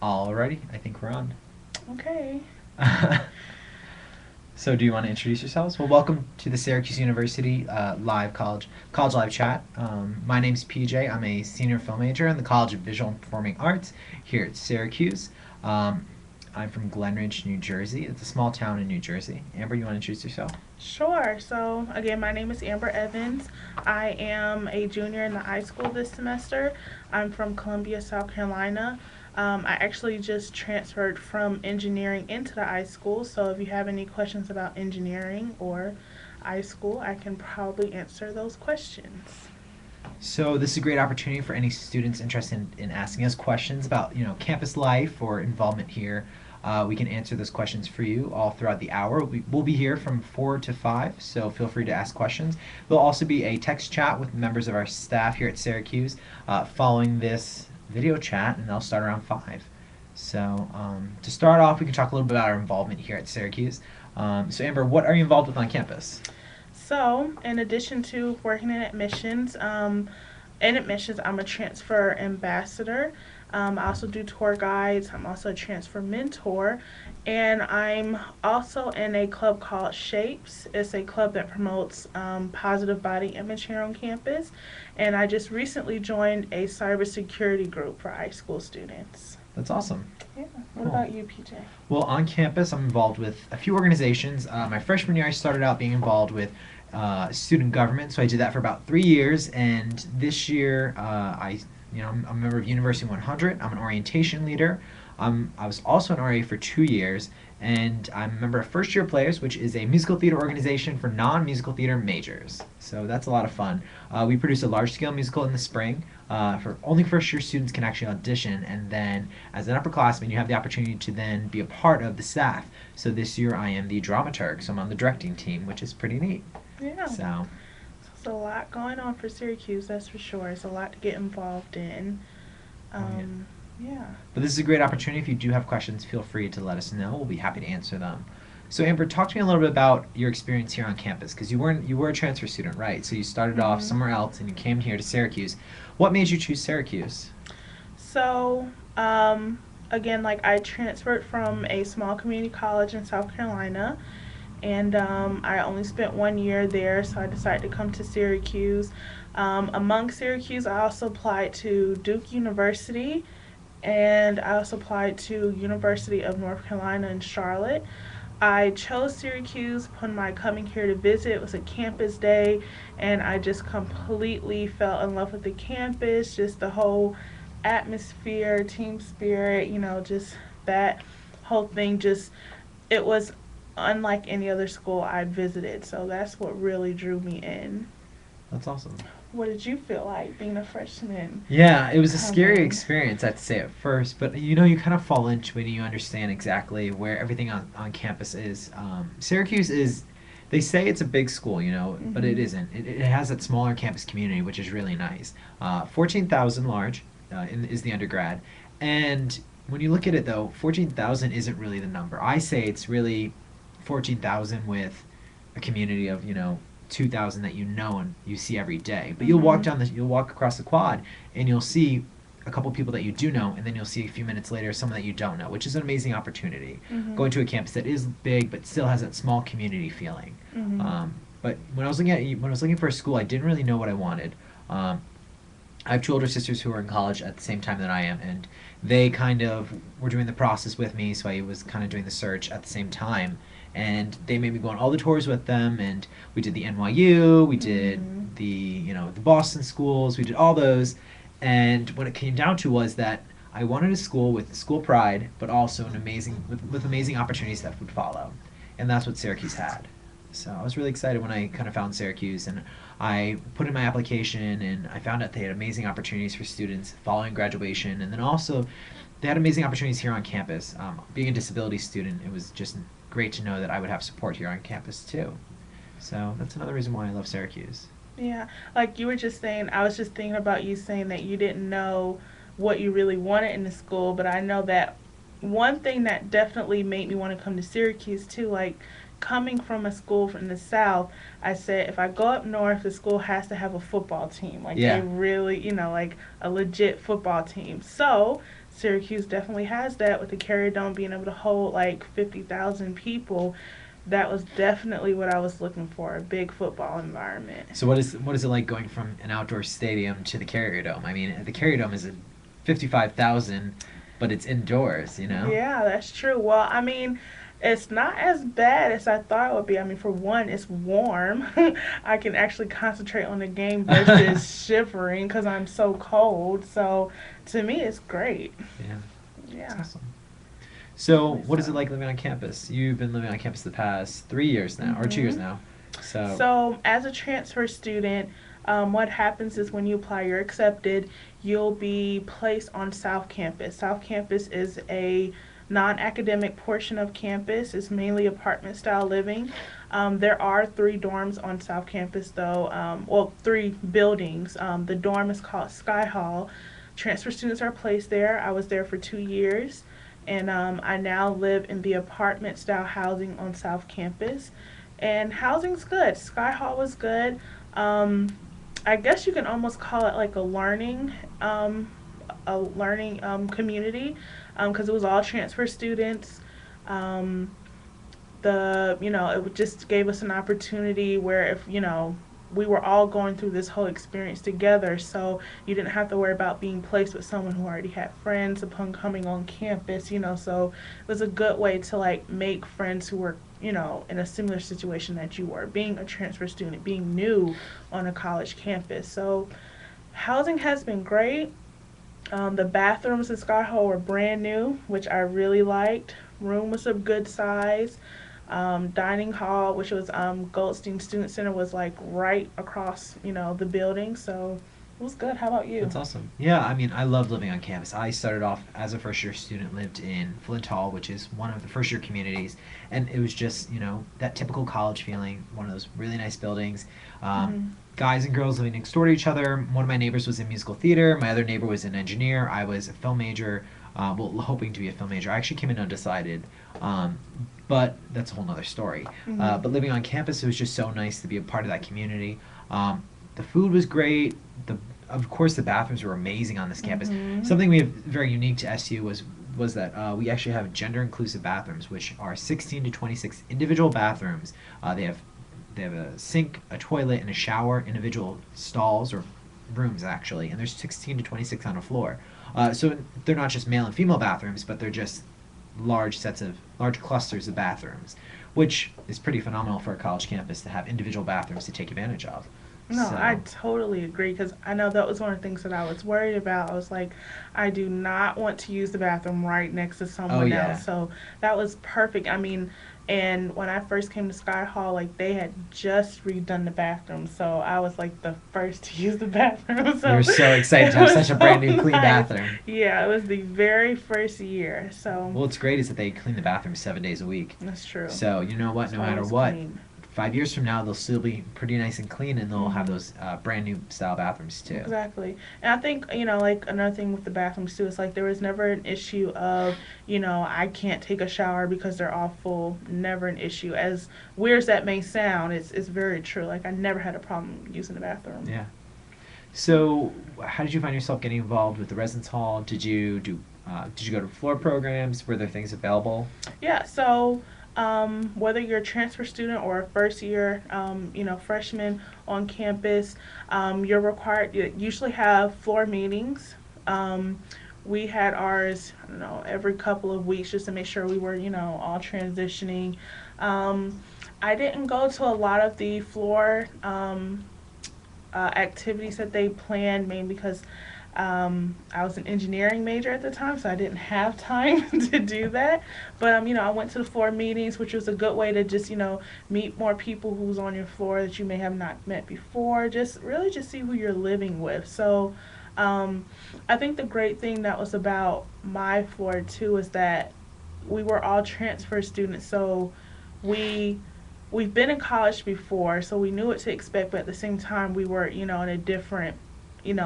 Alrighty, I think we're on. Okay. So, do you want to introduce yourselves? Well, welcome to the Syracuse University live college live chat. My name's PJ. I'm a senior film major in the College of Visual and Performing Arts here at Syracuse. Um, I'm from Glen Ridge, New Jersey. It's a small town in New Jersey. Amber, you want to introduce yourself? Sure. So, again, my name is Amber Evans. I am a junior in the high school this semester. I'm from Columbia, South Carolina. I actually just transferred from engineering into the high school. So, if you have any questions about engineering or high school, I can probably answer those questions. So this is a great opportunity for any students interested in asking us questions about campus life or involvement here. We can answer those questions for you all throughout the hour. We'll be here from 4 to 5, so feel free to ask questions. There'll also be a text chat with members of our staff here at Syracuse following this video chat, and they'll start around 5. So to start off, we can talk a little bit about our involvement here at Syracuse. So Amber, what are you involved with on campus? So, in addition to working in admissions, I'm a transfer ambassador. I also do tour guides. I'm also a transfer mentor. And I'm also in a club called Shapes. It's a club that promotes positive body image here on campus. And I just recently joined a cybersecurity group for high school students. That's awesome. Yeah. What Cool. about you, PJ? Well, on campus, I'm involved with a few organizations. My freshman year, I started out being involved with student government, so I did that for about 3 years. And this year, I'm a member of University 100. I'm an orientation leader. I was also an RA for 2 years, and I'm a member of First Year Players, which is a musical theater organization for non-musical theater majors. So that's a lot of fun. We produce a large-scale musical in the spring. For only first-year students can actually audition, and then as an upperclassman, you have the opportunity to then be a part of the staff. So this year, I am the dramaturg, so I'm on the directing team, which is pretty neat. Yeah. So, There's a lot going on for Syracuse, that's for sure. It's a lot to get involved in. Oh, yeah. Yeah. But this is a great opportunity. If you do have questions, feel free to let us know. We'll be happy to answer them. So Amber, talk to me a little bit about your experience here on campus, because you were a transfer student, right? So you started off Mhm. somewhere else and you came here to Syracuse. What made you choose Syracuse? So, again, like I transferred from a small community college in South Carolina, and I only spent 1 year there, so I decided to come to Syracuse. Among Syracuse, I also applied to Duke University, and I also applied to University of North Carolina in Charlotte. I chose Syracuse upon my coming here to visit. It was a campus day, and I just completely fell in love with the campus, just the whole atmosphere, team spirit, just that whole thing. Just, it was unlike any other school I'd visited, so that's what really drew me in. That's awesome. What did you feel like being a freshman Yeah, it was a scary coming? experience, I have to say at first, but you kind of fall into it and you understand exactly where everything on campus is. Syracuse is, they say it's a big school, but it Mhm. isn't. It has that smaller campus community, which is really nice. 14,000 large is the undergrad. And when you look at it, though, 14,000 isn't really the number. I say it's really 14,000 with a community of, 2,000 that you know and you see every day. But Mhm. you'll walk across the quad and you'll see a couple people that you do know, and then you'll see a few minutes later someone that you don't know, which is an amazing opportunity. Mhm. Going to a campus that is big but still has that small community feeling. Mhm. But when I was looking for a school, I didn't really know what I wanted. Um, I have two older sisters who are in college at the same time that I am, and they kind of were doing the process with me, so I was kind of doing the search at the same time. And they made me go on all the tours with them, and we did the NYU, we did Mhm. the Boston schools, we did all those. And what it came down to was that I wanted a school with school pride, but also with amazing opportunities that would follow, and that's what Syracuse had. So I was really excited when I kind of found Syracuse, and I put in my application, and I found out they had amazing opportunities for students following graduation, and then also they had amazing opportunities here on campus. Being a disability student, it was just great to know that I would have support here on campus too. So that's another reason why I love Syracuse. Yeah, like you were just saying, I was just thinking about you saying that you didn't know what you really wanted in the school, but I know that one thing that definitely made me want to come to Syracuse too, like coming from a school from the South, I said if I go up north, the school has to have a football team. Like they Yeah. really, like a legit football team. So Syracuse definitely has that with the Carrier Dome being able to hold like 50,000 people. That was definitely what I was looking for, a big football environment. So what is it like going from an outdoor stadium to the Carrier Dome? I mean, the Carrier Dome is a 55,000, but it's indoors, you know? Yeah, that's true. Well, I mean, it's not as bad as I thought it would be. I mean, for one, it's warm. I can actually concentrate on the game versus shivering because I'm so cold. So to me, it's great. Yeah, that's Yeah. awesome. So, Definitely what is it so. like living on campus? You've been living on campus the past 3 years now, or 2 years hmm now. So, So, as a transfer student, what happens is when you apply, you're accepted, you'll be placed on South Campus. South Campus is a non academic portion of campus, it's mainly apartment style living. There are three dorms on South Campus, though, well, three buildings. The dorm is called Sky Hall. Transfer students are placed there. I was there for 2 years, and I now live in the apartment style housing on South Campus, and housing's good. Sky Hall was good. Um, I guess you can almost call it like a learning community, because it was all transfer students. Um, it just gave us an opportunity where if we were all going through this whole experience together, so you didn't have to worry about being placed with someone who already had friends upon coming on campus. So it was a good way to like make friends who were in a similar situation that you were, being a transfer student, being new on a college campus. So housing has been great. The bathrooms in Sky Hall were brand new, which I really liked. Room was a good size. Dining hall, which was Goldstein Student Center, was like right across, the building. So it was good. How about you? that's awesome. Yeah, I mean, I love living on campus. I started off as a first year student, lived in Flint Hall, which is one of the first year communities, and it was just, that typical college feeling, one of those really nice buildings. Um, hmm Guys and girls living next door to each other. One of my neighbors was in musical theater, my other neighbor was an engineer. I was a film major, hoping to be a film major. I actually came in undecided. Um, but that's a whole nother story. hmm But living on campus, it was just so nice to be a part of that community. The food was great. Of course, the bathrooms were amazing on this campus. hmm Something we have very unique to SU was that we actually have gender inclusive bathrooms, which are 16 to 26 individual bathrooms. They have a sink, a toilet, and a shower, individual stalls or rooms actually, and there's 16 to 26 on a floor. So they're not just male and female bathrooms, but they're just large clusters of bathrooms, which is pretty phenomenal for a college campus to have individual bathrooms to take advantage of. No, I So, totally agree because I know that was one of the things that I was worried about. I was like, I do not want to use the bathroom right next to oh someone yeah, else. So that was perfect. I mean, and when I first came to Sky Hall, like they had just redone the bathroom, so I was like the first to use the bathroom. we were So so excited it to have was such a so brand new clean nice. bathroom. Yeah, it was the very first year. So Well, what's great is that they clean the bathroom 7 days a week. that's true. So you know what? It's No matter always what, clean. 5 years from now they'll still be pretty nice and clean, and they'll have hmm those brand new style bathrooms too. Exactly. And I think, like another thing with the bathrooms too, is like there was never an issue of, I can't take a shower because they're all full. Never an issue. As weird as that may sound, it's very true. Like I never had a problem using the bathroom. Yeah. So, how did you find yourself getting involved with the residence hall? Did you go to floor programs? Were there things available? Yeah, so whether you're a transfer student or a first year, freshman on campus, you're required, you usually have floor meetings. We had ours, I don't know, every couple of weeks just to make sure we were, all transitioning. I didn't go to a lot of the floor activities that they planned, mainly because I was an engineering major at the time, so I didn't have time to do that. But I went to the floor meetings, which was a good way to just meet more people who's on your floor that you may have not met before. Just really just see who you're living with. So I think the great thing that was about my floor too is that we were all transfer students, so we we've been in college before, so we knew what to expect, but at the same time we were, in a different,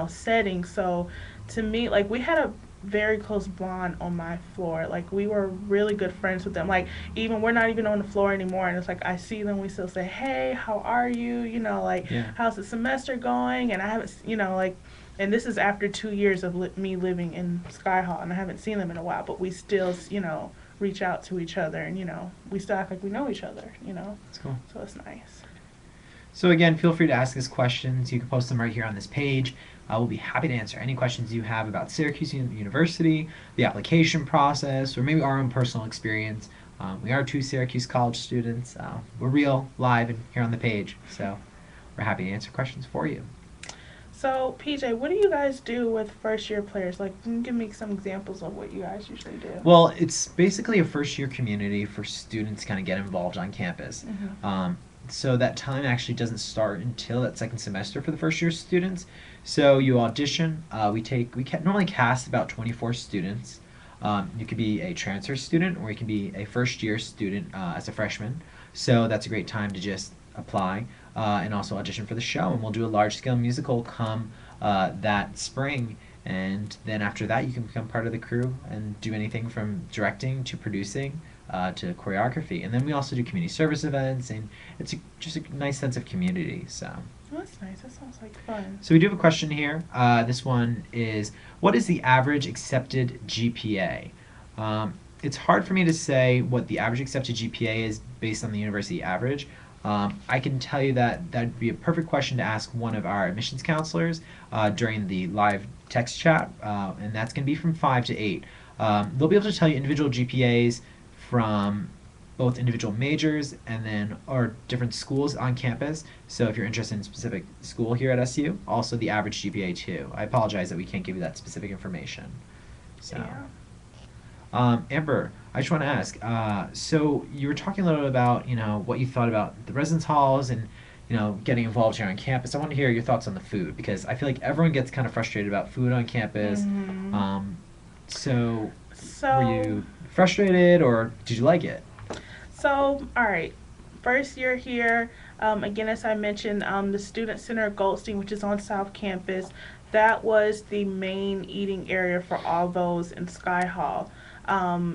setting. So to me, like we had a very close bond on my floor. Like we were really good friends with them. Like even we're not even on the floor anymore, and it's like I see them, we still say, "Hey, how are you?" Like Yeah. how's the semester going? And I haven't, like And this is after 2 years of me living in Sky Hall, and I haven't seen them in a while, but we still, reach out to each other, and, we still act like we know each other. That's cool. So it's nice. So again, feel free to ask us questions. You can post them right here on this page. We'll be happy to answer any questions you have about Syracuse University, the application process, or maybe our own personal experience. We are 2 Syracuse college students. We're real, live, and here on the page. So we're happy to answer questions for you. So, PJ, what do you guys do with first year players? Like, can you give me some examples of what you guys usually do? Well, it's basically a first year community for students to kind of get involved on campus. So that time actually doesn't start until that second semester for the first year students. So you audition. Normally cast about 24 students. You could be a transfer student or you can be a first year student as a freshman. So that's a great time to just apply and also audition for the show. And we'll do a large scale musical come that spring. And then after that, you can become part of the crew and do anything from directing to producing to choreography. And then we also do community service events, and it's just a nice sense of community. So. Oh, that's nice. That sounds like fun. So we do have a question here. This one is, what is the average accepted GPA? It's hard for me to say what the average accepted GPA is based on the university average. I can tell you that that'd be a perfect question to ask one of our admissions counselors during the live text chat, and that's going to be from 5 to 8. They'll be able to tell you individual GPAs from both individual majors and then or different schools on campus. So if you're interested in a specific school here at SU, also the average GPA too. I apologize that we can't give you that specific information. So, yeah. Amber, I just want to ask. So you were talking a little bit about what you thought about the residence halls and getting involved here on campus. I want to hear your thoughts on the food because I feel like everyone gets kind of frustrated about food on campus. So were you frustrated or did you like it? So, all right. First year here, again, as I mentioned, the Student Center Goldstein, which is on South Campus, that was the main eating area for all those in Sky Hall.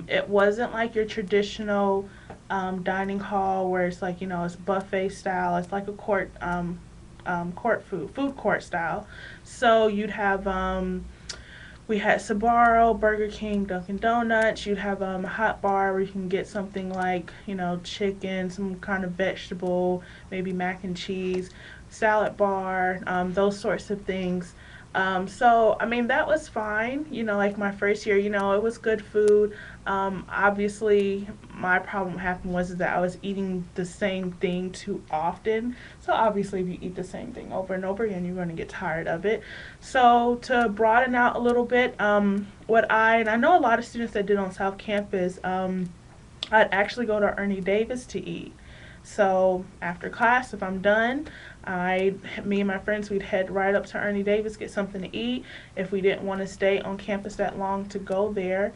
It wasn't like your traditional dining hall where it's like, it's buffet style. It's like a food court style. So you'd have we had Sbarro, Burger King, Dunkin' Donuts. You'd have a hot bar where you can get something like, chicken, some kind of vegetable, maybe mac and cheese, salad bar, those sorts of things. So, I mean, that was fine. Like my first year, it was good food. Obviously, my problem happened was that I was eating the same thing too often. So, obviously, if you eat the same thing over and over again, you're going to get tired of it. So, to broaden out a little bit, and I know a lot of students that did on South Campus, I'd actually go to Ernie Davis to eat. So after class, if I'm done, me and my friends, we'd head right up to Ernie Davis, get something to eat. If we didn't want to stay on campus that long to go there,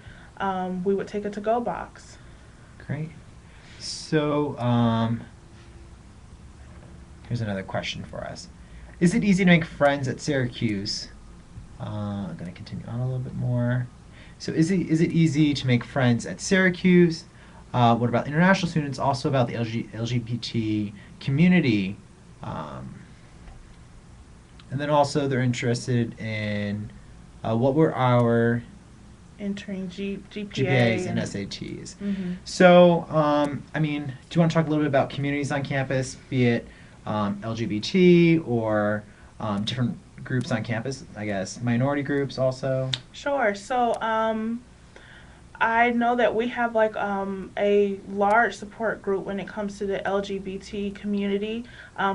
we would take a to-go box. Great. So here's another question for us. Is it easy to make friends at Syracuse? I'm going to continue on a little bit more. So is it easy to make friends at Syracuse? What about international students? Also about the LGBT community. And then also they're interested in what were our entering GPAs and SATs. Mm-hmm. So, I mean, do you want to talk a little bit about communities on campus, be it LGBT or different groups on campus, I guess, minority groups also? Sure. So, I know that we have like a large support group when it comes to the LGBT community.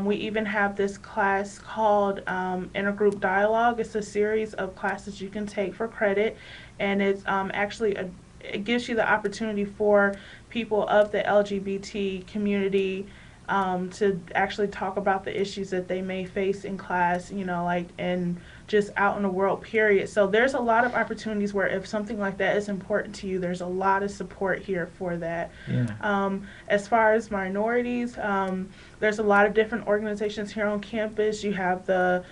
We even have this class called Intergroup Dialogue. It's a series of classes you can take for credit, and it's actually it gives you the opportunity for people of the LGBT community to actually talk about the issues that they may face in class, and just out in the world, period. So there's a lot of opportunities where if something like that is important to you, there's a lot of support here for that. Yeah. As far as minorities, there's a lot of different organizations here on campus. You have the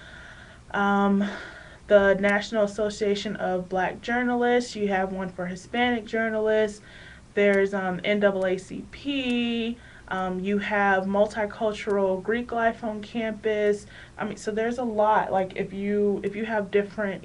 National Association of Black Journalists. You have one for Hispanic journalists. There's NAACP. You have multicultural Greek life on campus. I mean, so there's a lot. Like if you have different,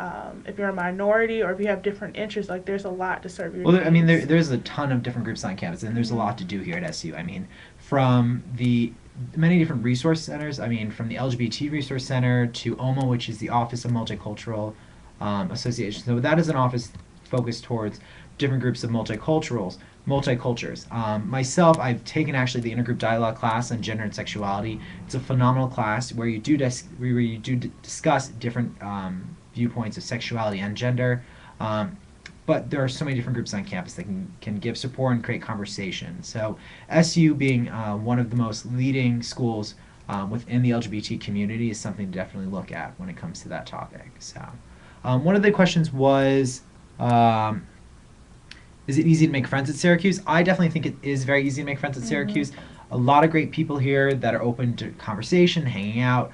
um, if you're a minority or if you have different interests, like there's a lot to serve your Well, I mean, needs. there's a ton of different groups on campus, and there's a Mhm. lot to do here at SU. I mean, from the many different resource centers. I mean, from the LGBT Resource Center to OMA, which is the Office of Multicultural Association. So that is an office focused towards different groups of multicultures. Myself, I've taken actually the intergroup dialogue class on gender and sexuality. It's a phenomenal class where you do discuss different viewpoints of sexuality and gender. Um, but there are so many different groups on campus that can give support and create conversation. So SU being one of the most leading schools within the LGBT community is something to definitely look at when it comes to that topic. So one of the questions was, um, is it easy to make friends at Syracuse? I definitely think it is very easy to make friends at Mhm. Syracuse. A lot of great people here that are open to conversation, hanging out.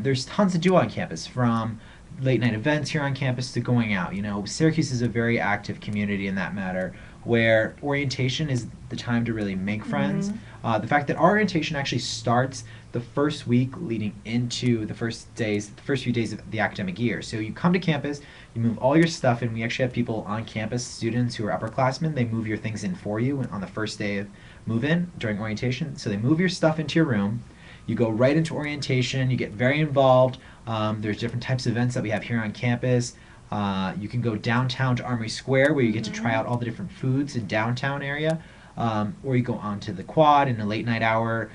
There's tons to do on campus, from late night events here on campus to going out. You know, Syracuse is a very active community in that matter, where orientation is the time to really make friends. Mhm. The fact that our orientation actually starts the first week leading into the first few days of the academic year. So you come to campus, you move all your stuff in. We actually have people on campus, students who are upperclassmen. They move your things in for you on the first day of move in during orientation. So they move your stuff into your room. You go right into orientation. You get very involved. There's different types of events that we have here on campus. You can go downtown to Armory Square where you get to try Mhm. out all the different foods in downtown area. Or you go onto the quad in a late night hour,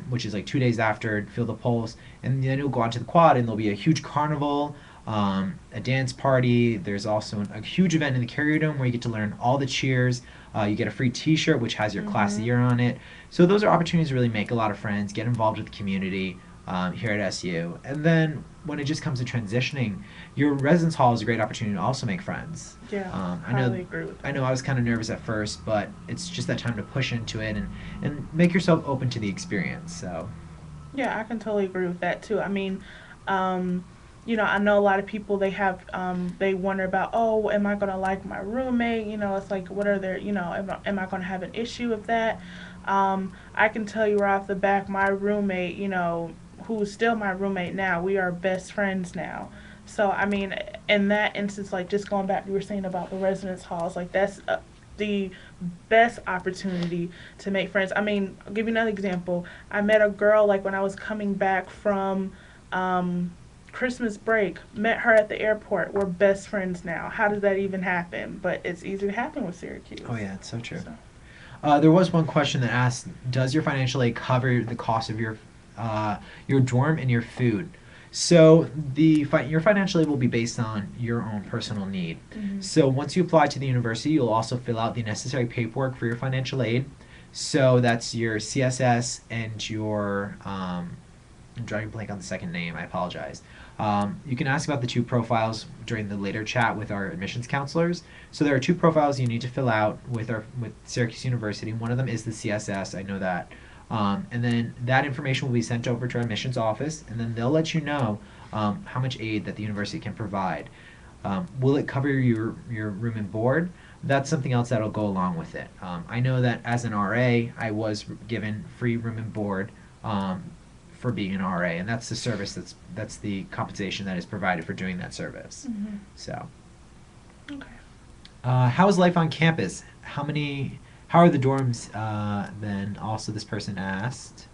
which is like 2 days after Feel the Pulse. And then you'll go onto the quad and there'll be a huge carnival, a dance party. There's also a huge event in the Carrier Dome where you get to learn all the cheers. You get a free T-shirt which has your class of the Mhm. year on it. So those are opportunities to really make a lot of friends, get involved with the community here at SU. And then when it just comes to transitioning, your residence hall is a great opportunity to also make friends. Yeah, I know highly agree with I that. know I was kind of nervous at first, but it's just that time to push into it and make yourself open to the experience. So Yeah, I can totally agree with that too. I mean, um, I know a lot of people they wonder about, oh, am I gonna like my roommate? It's like, what are their, am I gonna have an issue with that? I can tell you right off the back, my roommate, who's still my roommate now, we are best friends now. So I mean, in that instance, like just going back, you were saying about the residence halls, like that's the best opportunity to make friends. I mean, I'll give you another example. I met a girl like when I was coming back from um, Christmas break. Met her at the airport. We're best friends now. How did that even happen? But it's easy to happen with oh Syracuse. yeah, it's so true. So There was one question that asked, "Does your financial aid cover the cost of your dorm and your food?" So your financial aid will be based on your own personal need. hmm So once you apply to the university, you'll also fill out the necessary paperwork for your financial aid. So that's your CSS and your I'm drawing a blank on the second name. I apologize. You can ask about the two profiles during the later chat with our admissions counselors. So there are two profiles you need to fill out with Syracuse University. One of them is the CSS. I know that. And then that information will be sent over to our admissions office, and then they'll let you know how much aid that the university can provide. Will it cover your room and board? That's something else that'll go along with it. I know that as an RA, I was given free room and board for being an RA, and that's the service that's the compensation that is provided for doing that service. hmm So, okay. how is life on campus? How are the dorms? Then also this person asked,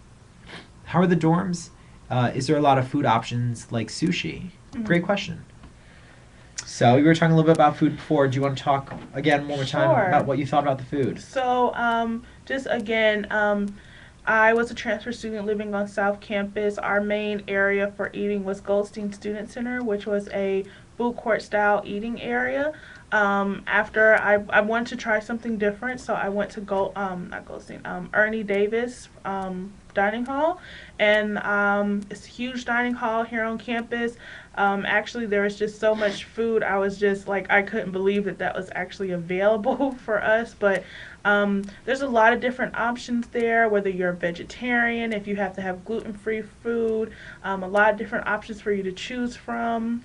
how are the dorms? Is there a lot of food options like sushi? Great hmm question. So we were talking a little bit about food before. Do you want to talk again one more time about Sure. what you thought about the food? So, just again, I was a transfer student living on South Campus. Our main area for eating was Goldstein Student Center, which was a food court style eating area. After I wanted to try something different, so I went to not Goldstein, Ernie Davis dining hall, and it's a huge dining hall here on campus. Actually, there was just so much food. I was just like, I couldn't believe that was actually available for us. But there's a lot of different options there, whether you're a vegetarian, if you have to have gluten free food, a lot of different options for you to choose from.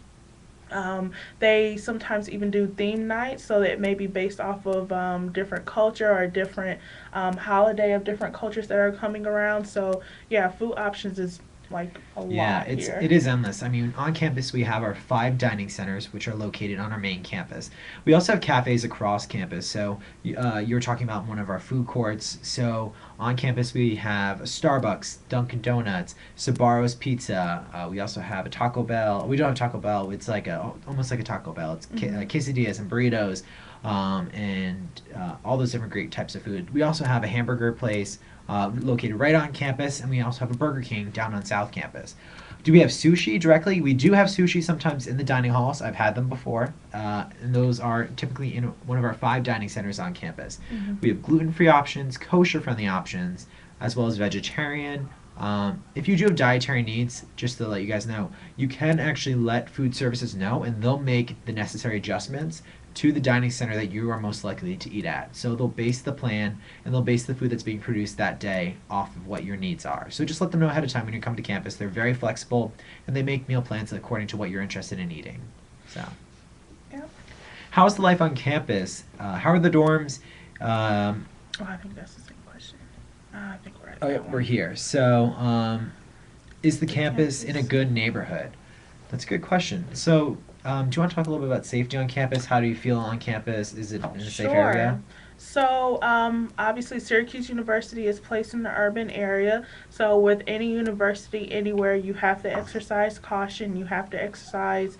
They sometimes even do theme nights, so that it may be based off of different culture or different holiday of different cultures that are coming around. So yeah, food options is like a Yeah, lot it's here. it is endless. I mean, on campus we have our 5 dining centers, which are located on our main campus. We also have cafes across campus. So you were talking about one of our food courts. So on campus we have a Starbucks, Dunkin' Donuts, Sabaro's Pizza. We also have a Taco Bell. We don't have Taco Bell. It's like a almost like a Taco Bell. It's Hmm. quesadillas and burritos, and all those different great types of food. We also have a hamburger place located right on campus, and we also have a Burger King down on South Campus. Do we have sushi directly? We do have sushi sometimes in the dining halls. I've had them before, and those are typically in one of our 5 dining centers on campus. Hmm. We have gluten-free options, kosher-friendly options, as well as vegetarian. If you do have dietary needs, just to let you guys know, you can actually let food services know, and they'll make the necessary adjustments to the dining center that you are most likely to eat at. So they'll base the plan and they'll base the food that's being produced that day off of what your needs are. So just let them know ahead of time when you come to campus. They're very flexible and they make meal plans according to what you're interested in eating. So, Yep. how is the life on campus? How are the dorms? Um, Oh, I think that's the same question. I think we're at oh, yeah, that we're one. here. So, is the The campus in a campus. good neighborhood? That's a good question. So, do you want to talk a little bit about safety on campus? How do you feel on campus? Is it in a safe Sure. area? So, obviously, Syracuse University is placed in the urban area. So, with any university anywhere, you have to exercise caution. You have to exercise,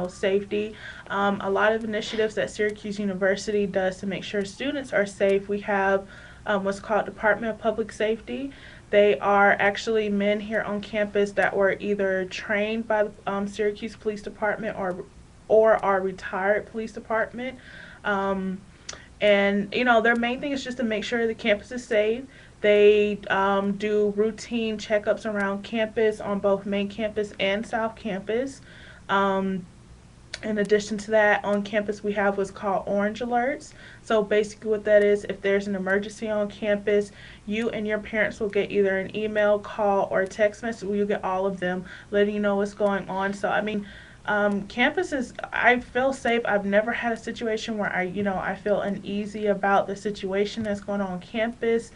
safety. A lot of initiatives that Syracuse University does to make sure students are safe. We have what's called Department of Public Safety. They are actually men here on campus that were either trained by the Syracuse Police Department or are retired police department. Um, and their main thing is just to make sure the campus is safe. They do routine checkups around campus on both main campus and south campus. Um, in addition to that, on campus we have what's called orange alerts. So basically, what that is, if there's an emergency on campus, you and your parents will get either an email, call, or text message. Well, you get all of them, letting you know what's going on. So I mean, campus is. I feel safe. I've never had a situation where I feel uneasy about the situation that's going on campus.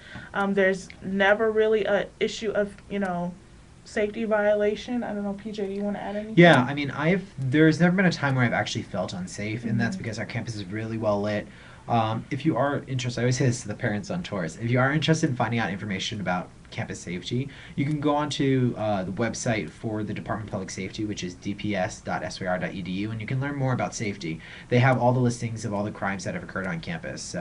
There's never really a issue of safety violation. I don't know, PJ. Do you want to add Yeah, anything? I mean, there's never been a time where I've actually felt unsafe, and that's Mm-hmm. because our campus is really well lit. If you are interested, I always say this to the parents on tours. If you are interested in finding out information about campus safety, you can go onto the website for the Department of Public Safety, which is dps.syr.edu, and you can learn more about safety. They have all the listings of all the crimes that have occurred on campus.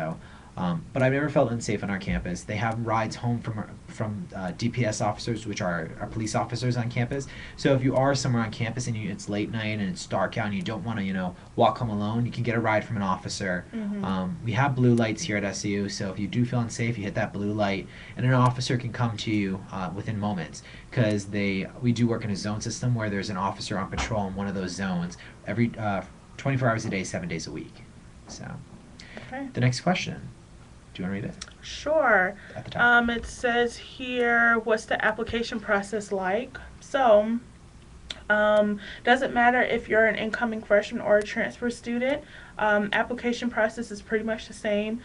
But I've never felt unsafe on our campus. They have rides home from DPS officers, which are our police officers on campus. So if you are somewhere on campus and it's late night and it's dark out and you don't want to, walk home alone, you can get a ride from an officer. Mm-hmm. We have blue lights here at SU, so if you do feel unsafe, you hit that blue light, and an officer can come to you within moments because we do work in a zone system where there's an officer on patrol in one of those zones every 24 hours a day, 7 days a week. So Okay. the next question. Do you want to read it Sure. at the top? It says here, what's the application process like? So, doesn't matter if you're an incoming freshman or a transfer student. Application process is pretty much the same.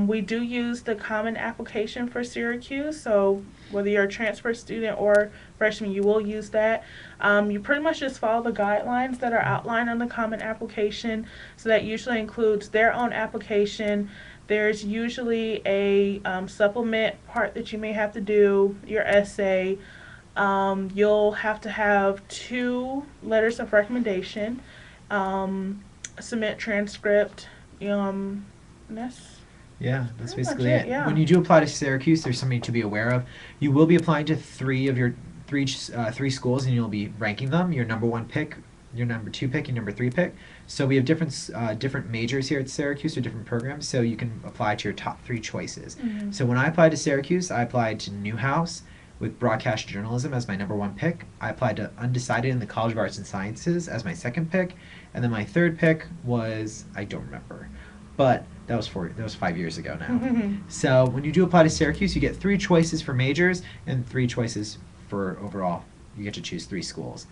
We do use the common application for Syracuse, so whether you're a transfer student or freshman, you will use that. You pretty much just follow the guidelines that are outlined on the common application. So that usually includes their own application. There's usually a supplement part that you may have to do, your essay. You'll have to have 2 letters of recommendation, submit transcript, and that's Yeah, that's pretty much basically it. it. Yeah. When you do apply to Syracuse, there's something to be aware of. You will be applying to three schools, and you'll be ranking them. Your number one pick, your number two pick, your number three pick. So we have different majors here at Syracuse or different programs. So you can apply to your top 3 choices. Hmm. So when I applied to Syracuse, I applied to Newhouse with broadcast journalism as my number one pick. I applied to Undecided in the College of Arts and Sciences as my second pick, and then my third pick was I don't remember, but that was 5 years ago now. So when you do apply to Syracuse, you get 3 choices for majors and 3 choices for overall you get to choose 3 schools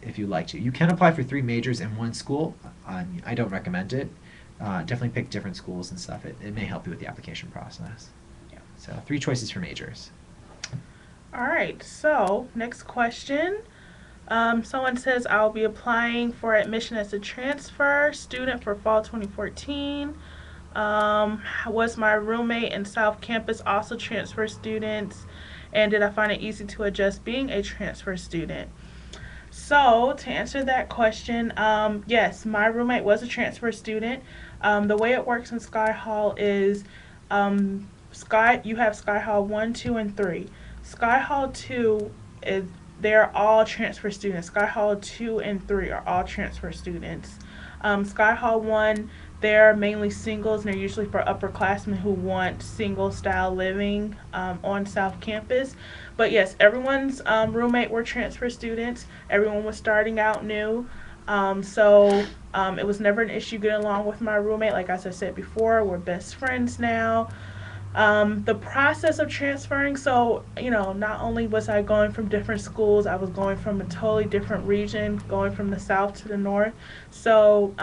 if you like to. You can apply for 3 majors in one school. I don't recommend it. Definitely pick different schools and stuff. It may help you with the application process. Yeah. So 3 choices for majors. All right, so next question. Someone says, I'll be applying for admission as a transfer student for fall 2014. Was my roommate and South Campus also transfer students? And did I find it easy to adjust being a transfer student? So, to answer that question, yes, my roommate was a transfer student. The way it works in Sky Hall is you have Sky Hall 1, 2, and 3. Sky Hall 2 is they're all transfer students. Sky Hall 2 and 3 are all transfer students. Sky Hall 1, they're mainly singles, and they're usually for upperclassmen who want single style living on South Campus. But yes, everyone's roommate were transfer students. Everyone was starting out new. It was never an issue getting along with my roommate. Like as I said before, we're best friends now. The process of transferring, so, not only was I going from different schools, I was going from a totally different region, going from the south to the north. So,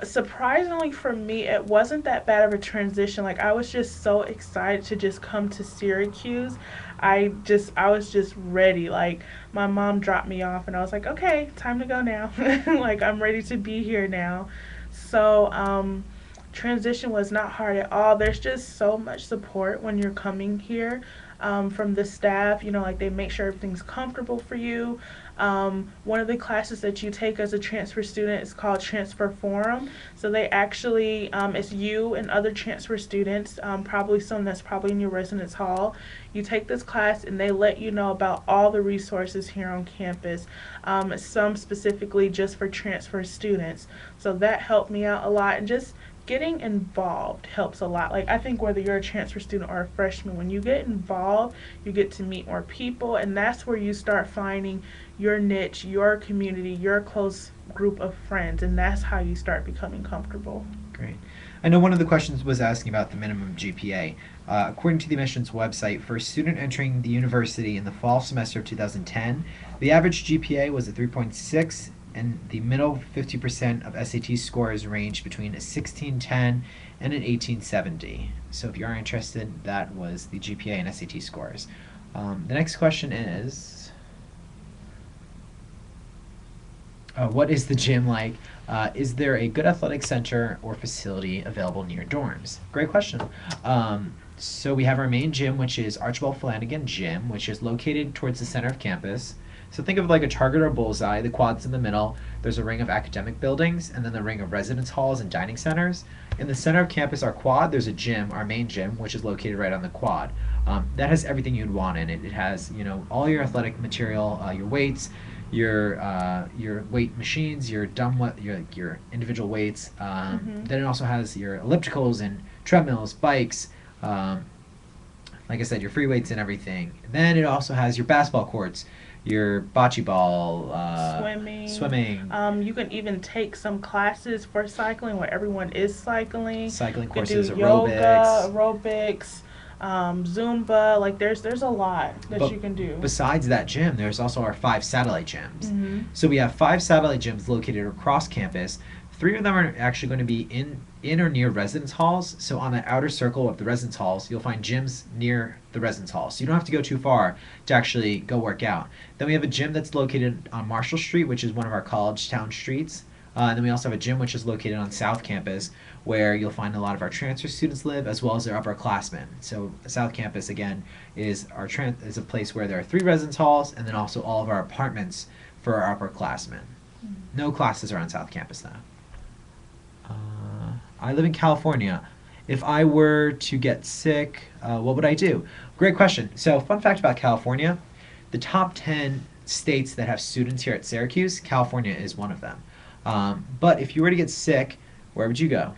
surprisingly for me, it wasn't that bad of a transition. Like, I was just so excited to just come to Syracuse. I was just ready. Like, my mom dropped me off and I was like, okay, time to go now. Like, I'm ready to be here now. So, transition was not hard at all. There's just so much support when you're coming here from the staff. Like they make sure everything's comfortable for you. One of the classes that you take as a transfer student is called Transfer Forum. So they actually, it's you and other transfer students, probably some that's probably in your residence hall. You take this class and they let you know about all the resources here on campus, some specifically just for transfer students. So that helped me out a lot, and just getting involved helps a lot. Like, I think whether you're a transfer student or a freshman, when you get involved, you get to meet more people, and that's where you start finding your niche, your community, your close group of friends, and that's how you start becoming comfortable. Great. I know one of the questions was asking about the minimum GPA. According to the admissions website, for a student entering the university in the fall semester of 2010, the average GPA was a 3.6, and the middle 50% of SAT scores range between a 1610 and an 1870. So if you are interested, that was the GPA and SAT scores. The next question is, what is the gym like? Is there a good athletic center or facility available near dorms? Great question. So we have our main gym, which is Archibald Flanagan Gym, which is located towards the center of campus. So think of like a target or bullseye. The quad's in the middle. There's a ring of academic buildings, and then the ring of residence halls and dining centers. In the center of campus, our quad, there's a gym, our main gym, which is located right on the quad. That has everything you'd want in it. It has, all your athletic material, your weights, your weight machines, your individual weights. Then it also has your ellipticals and treadmills, bikes. Like I said, your free weights and everything. Then it also has your basketball courts, your bocce ball, swimming. You can even take some classes for cycling where everyone is cycling. Cycling You can courses, do aerobics. yoga, aerobics, Zumba. Like there's a lot that you can do. Besides that gym, there's also our 5 satellite gyms. Mm-hmm. So we have 5 satellite gyms located across campus. 3 of them are actually going to be in or near residence halls. So on the outer circle of the residence halls, you'll find gyms near the residence halls. So you don't have to go too far to actually go work out. Then we have a gym that's located on Marshall Street, which is one of our college town streets. And then we also have a gym which is located on South Campus, where you'll find a lot of our transfer students live, as well as their upperclassmen. So South Campus, again, is is a place where there are 3 residence halls, and then also all of our apartments for our upperclassmen. No classes are on South Campus, though. I live in California. If I were to get sick, what would I do? Great question. So, fun fact about California, the top 10 states that have students here at Syracuse, California is one of them. But if you were to get sick, where would you go?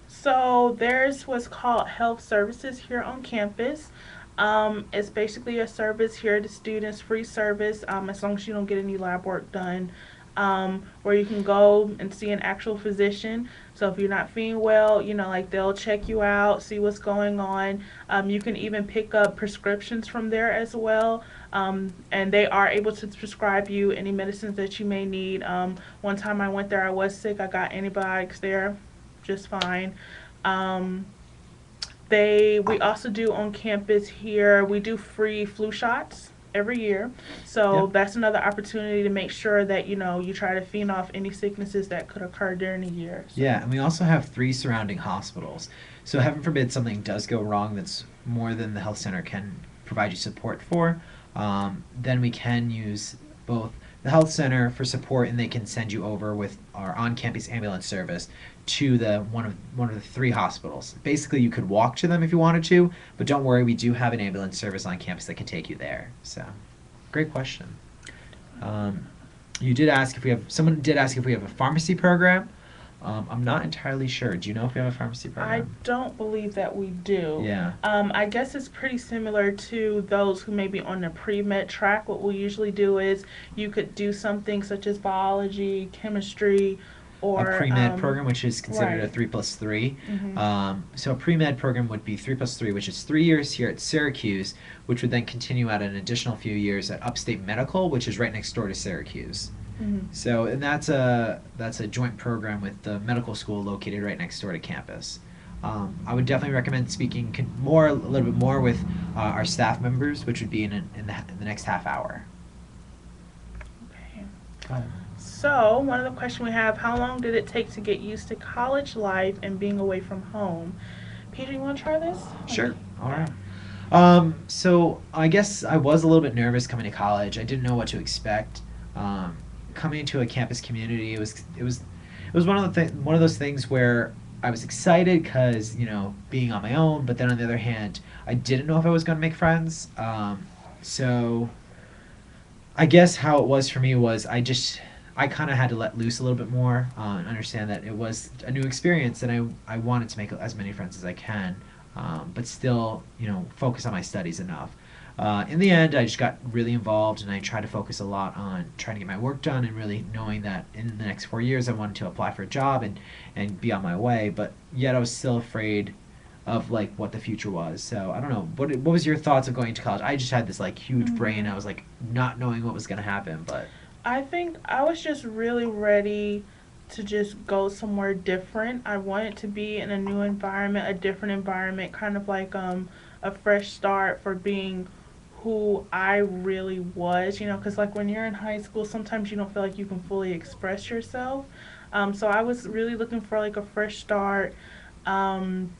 So there's what's called health services here on campus. It's basically a service here to students, free service, as long as you don't get any lab work done. where you can go and see an actual physician. So if you're not feeling well, like they'll check you out, see what's going on. You can even pick up prescriptions from there as well. And they are able to prescribe you any medicines that you may need. One time I went there, I was sick. I got antibiotics there, just fine. Um, we also do on campus here. We do free flu shots every year, so Yep. that's another opportunity to make sure that you try to fend off any sicknesses that could occur during the year. So. Yeah, and we also have 3 surrounding hospitals. So heaven forbid something does go wrong that's more than the health center can provide you support for, then we can use both the health center for support, and they can send you over with our on-campus ambulance service to the one of the 3 hospitals. Basically, you could walk to them if you wanted to, but don't worry, we do have an ambulance service on campus that can take you there. So, great question. Um, you did ask if we have. Someone did ask if we have a pharmacy program. I'm not entirely sure. Do you know if we have a pharmacy I program? don't believe that we do. Yeah. I guess it's pretty similar to those who may be on the pre-med track. What we usually do is you could do something such as biology, chemistry, or A pre-med program, which is considered a right. 3+3. Mhm. So a pre-med program would be 3+3, which is 3 years here at Syracuse, which would then continue at an additional few years at Upstate Medical, which is right next door to Syracuse. Mhm. So, and that's a joint program with the medical school located right next door to campus. I would definitely recommend speaking a little bit more with our staff members, which would be in the next half hour. Okay. Go ahead. So, one of the questions we have, how long did it take to get used to college life and being away from home? Peter, you want to try this? Sure. All right. So I guess I was a little bit nervous coming to college. I didn't know what to expect. Coming into a campus community, it was one of those things where I was excited because being on my own, but then on the other hand, I didn't know if I was going to make friends. So I guess how it was for me was I kind of had to let loose a little bit more and understand that it was a new experience, and I wanted to make as many friends as I can, but still focus on my studies enough. In the end, I just got really involved, and I tried to focus a lot on trying to get my work done, and really knowing that in the next 4 years I wanted to apply for a job and be on my way. But yet I was still afraid of like what the future was. So I don't know. What was your thoughts of going to college? I just had this like huge brain. I was like not knowing what was gonna happen, but I think I was just really ready to just go somewhere different. I wanted to be in a new environment, a different environment, kind of like a fresh start for being who I really was, because like when you're in high school, sometimes you don't feel like you can fully express yourself. So I was really looking for like a fresh start. Um,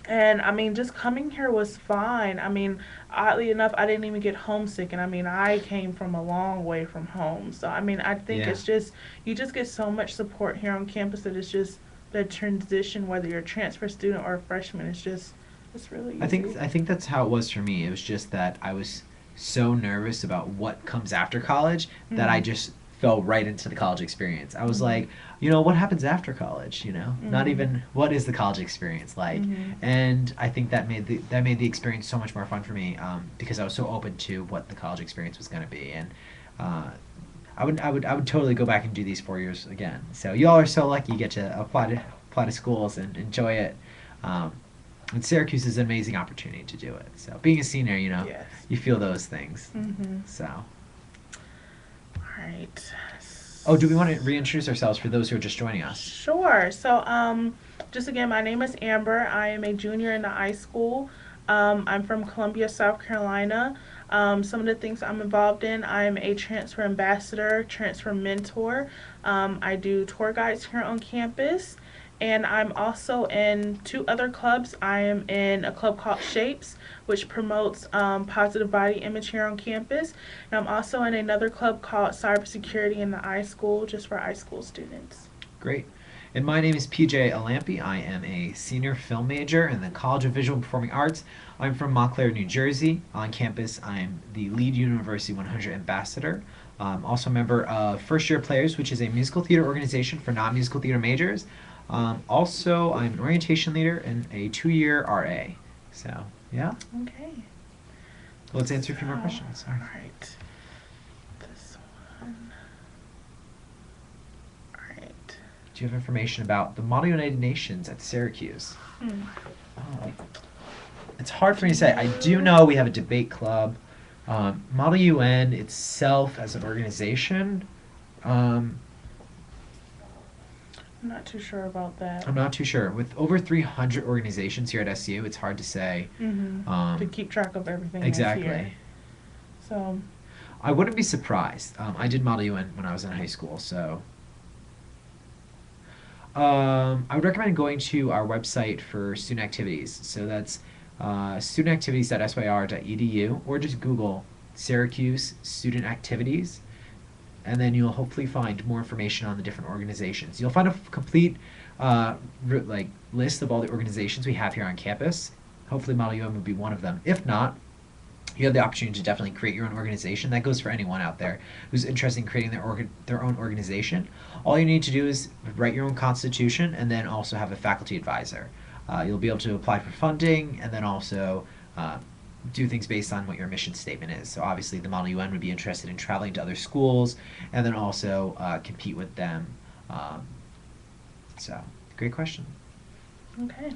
and I mean, just coming here was fine. I mean, oddly enough, I didn't even get homesick. And I mean, I came from a long way from home. So, I mean, I think yeah. it's just, you just get so much support here on campus that it's just the transition, whether you're a transfer student or a freshman, it's really easy. I think that's how it was for me. It was just that I was so nervous about what comes after college that I Mhm. just fell right into the college experience. I was Mhm. like, what happens after college? Not Mhm. even what is the college experience like? Mhm. And I think that made the experience so much more fun for me because I was so open to what the college experience was going to be, and uh, I would totally go back and do these 4 years again. So y'all are so lucky you get to apply to schools and enjoy it. Um, and Syracuse is an amazing opportunity to do it. So being a senior, Yes. you feel those things. Mhm. So, All right. oh, do we want to reintroduce ourselves for those who are just joining us? Sure. So, just again, my name is Amber. I am a junior in the high school. I'm from Columbia, South Carolina. Some of the things I'm involved in, I'm a transfer ambassador, transfer mentor. I do tour guides here on campus. And I'm also in 2 other clubs. I am in a club called Shapes, which promotes positive body image here on campus. And I'm also in another club called Cybersecurity in the iSchool, just for iSchool students. Great. And my name is PJ Alampi. I am a senior film major in the College of Visual and Performing Arts. I'm from Montclair, New Jersey. On campus, I'm the lead University 100 ambassador. Also a member of First Year Players, which is a musical theater organization for non-musical theater majors. Also, I'm an orientation leader and a 2-year RA. So, yeah. Okay. Let's answer a few more So, questions. all right. This one. do you have information about the Model United Nations at Syracuse? Hmm. Oh, it's hard for me to say. I do know we have a debate club. Model UN itself as an organization, um, I'm not too sure about that. I'm not too sure. With over 300 organizations here at SU, it's hard to say. To keep track of everything Exactly. that's here. So, I wouldn't be surprised. I did Model UN when I was in high school, so I would recommend going to our website for student activities. So that's studentactivities.syr.edu, or just Google Syracuse Student Activities, and then you'll hopefully find more information on the different organizations. You'll find a complete list of all the organizations we have here on campus. Hopefully, Model UN would be one of them. If not, you have the opportunity to definitely create your own organization. That goes for anyone out there who's interested in creating their own organization. All you need to do is write your own constitution and then also have a faculty advisor. You'll be able to apply for funding and then also do things based on what your mission statement is. So obviously the Model UN would be interested in traveling to other schools and then also compete with them. So great question. okay.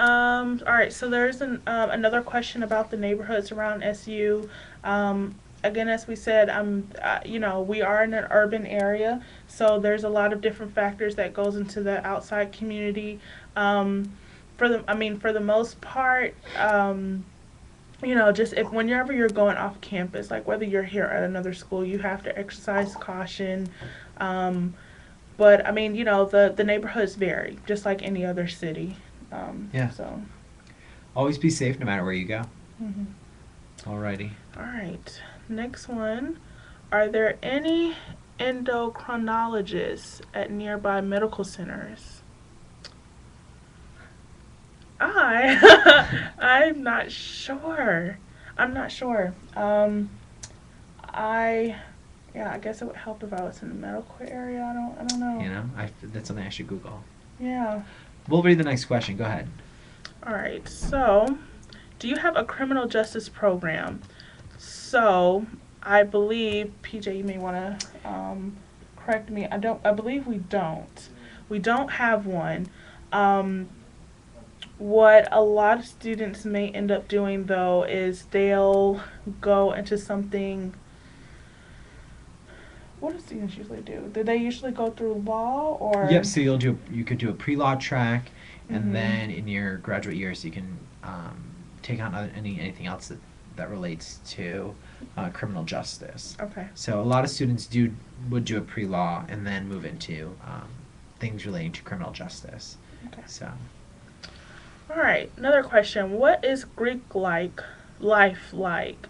All right, so there's another question about the neighborhoods around SU. Again, as we said, we are in an urban area, so there's a lot of different factors that goes into the outside community. For the most part, just whenever you're going off campus, like whether you're here at another school, you have to exercise caution. But the neighborhoods vary, just like any other city. Yeah. So. Always be safe no matter where you go. Mhm. Alrighty. All right. Next one. Are there any endocrinologists at nearby medical centers? I'm not sure. I guess it would help if I was in the medical area. I don't know. That's something I should Google. Yeah. We'll read the next question. Go ahead. All right. So, do you have a criminal justice program? So, I believe, PJ, you may want to correct me. I believe we don't. We don't have one. What a lot of students may end up doing, though, is they'll go into something. What do students usually do? Do they usually go through law or? Yep. So you could do a pre-law track, and then in your graduate years you can take on anything else that relates to criminal justice. Okay. So a lot of students would do a pre-law and then move into things relating to criminal justice. Okay. So. All right. Another question. What is Greek life like?